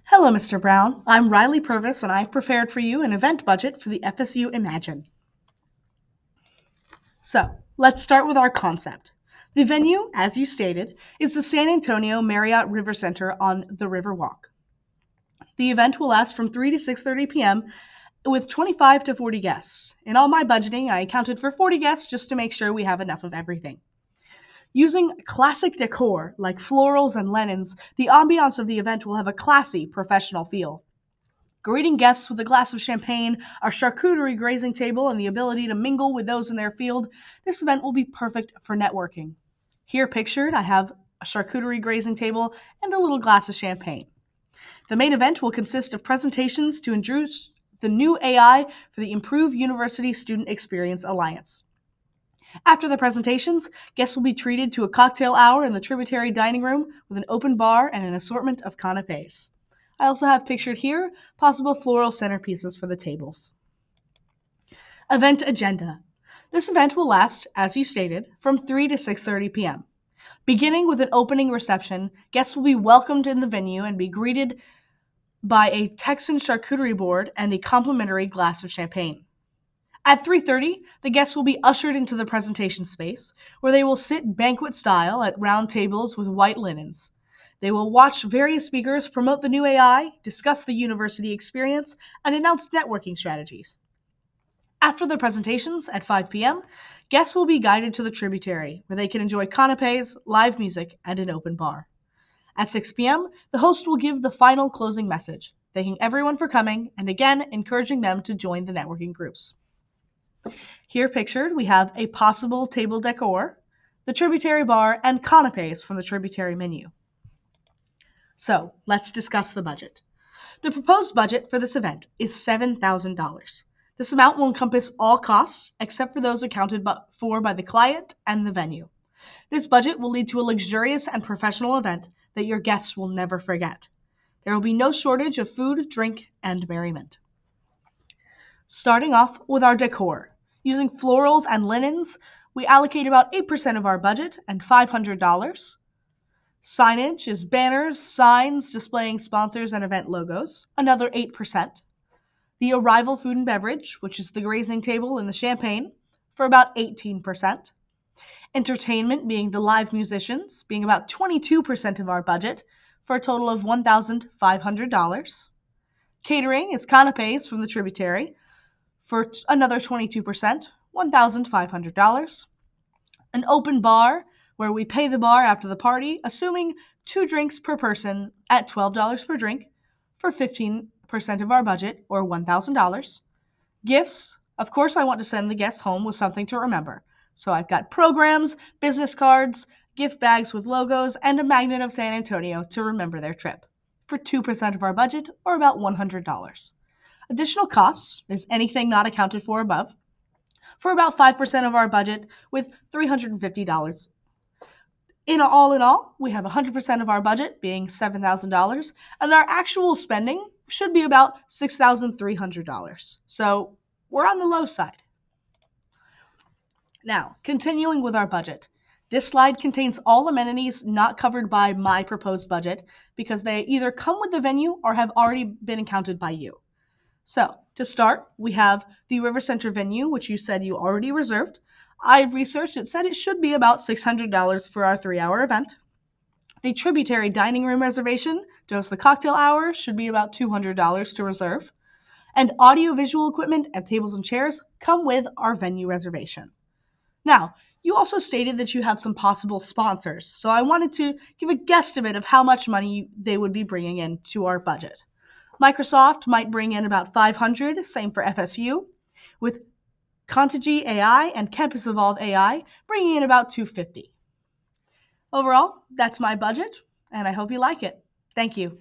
Hello, Mr. Brown. I'm Riley Purvis, and I've prepared for you an event budget for the FSU Imagine. So, let's start with our concept. The venue, as you stated, is the San Antonio Marriott River Center on the Riverwalk. The event will last from 3 to 6:30 p.m. with 25 to 40 guests. In all my budgeting, I accounted for 40 guests just to make sure we have enough of everything. Using classic decor like florals and linens, the ambiance of the event will have a classy, professional feel. Greeting guests with a glass of champagne, our charcuterie grazing table, and the ability to mingle with those in their field, this event will be perfect for networking. Here pictured, I have a charcuterie grazing table and a little glass of champagne. The main event will consist of presentations to introduce the new AI for the Improved University Student Experience Alliance. After the presentations, guests will be treated to a cocktail hour in the Tributary Dining Room with an open bar and an assortment of canapes. I also have pictured here possible floral centerpieces for the tables. Event agenda. This event will last, as you stated, from 3 to 6:30 p.m. Beginning with an opening reception, guests will be welcomed in the venue and be greeted by a Texan charcuterie board and a complimentary glass of champagne. At 3:30, the guests will be ushered into the presentation space, where they will sit banquet style at round tables with white linens. They will watch various speakers promote the new AI, discuss the university experience, and announce networking strategies. After the presentations, at 5 p.m., guests will be guided to the Tributary, where they can enjoy canapes, live music, and an open bar. At 6 p.m., the host will give the final closing message, thanking everyone for coming and again encouraging them to join the networking groups. Here pictured, we have a possible table decor, the Tributary bar, and canapes from the Tributary menu. So, let's discuss the budget. The proposed budget for this event is $7,000. This amount will encompass all costs except for those accounted for by the client and the venue. This budget will lead to a luxurious and professional event that your guests will never forget. There will be no shortage of food, drink, and merriment. Starting off with our decor. Using florals and linens, we allocate about 8% of our budget and $500. Signage is banners, signs displaying sponsors and event logos, another 8%. The arrival food and beverage, which is the grazing table and the champagne, for about 18%. Entertainment, being the live musicians, being about 22% of our budget, for a total of $1,500. Catering is canapes from the Tributary, for another 22%, $1,500. An open bar, where we pay the bar after the party, assuming 2 drinks per person at $12 per drink, for 15% of our budget, or $1,000. Gifts, of course I want to send the guests home with something to remember. So I've got programs, business cards, gift bags with logos, and a magnet of San Antonio to remember their trip, for 2% of our budget, or about $100. Additional costs is anything not accounted for above, for about 5% of our budget, with $350. In all, we have 100% of our budget being $7,000, and our actual spending should be about $6,300. So we're on the low side. Now, continuing with our budget. This slide contains all amenities not covered by my proposed budget because they either come with the venue or have already been accounted by you. So, to start, we have the River Center venue, which you said you already reserved. I've researched it, said it should be about $600 for our 3-hour event. The Tributary dining room reservation to host the cocktail hour should be about $200 to reserve. And audio-visual equipment and tables and chairs come with our venue reservation. Now, you also stated that you have some possible sponsors, so I wanted to give a guesstimate of how much money they would be bringing in to our budget. Microsoft might bring in about $500, same for FSU, with Contigy AI and Campus Evolve AI bringing in about $250. Overall, that's my budget, and I hope you like it. Thank you.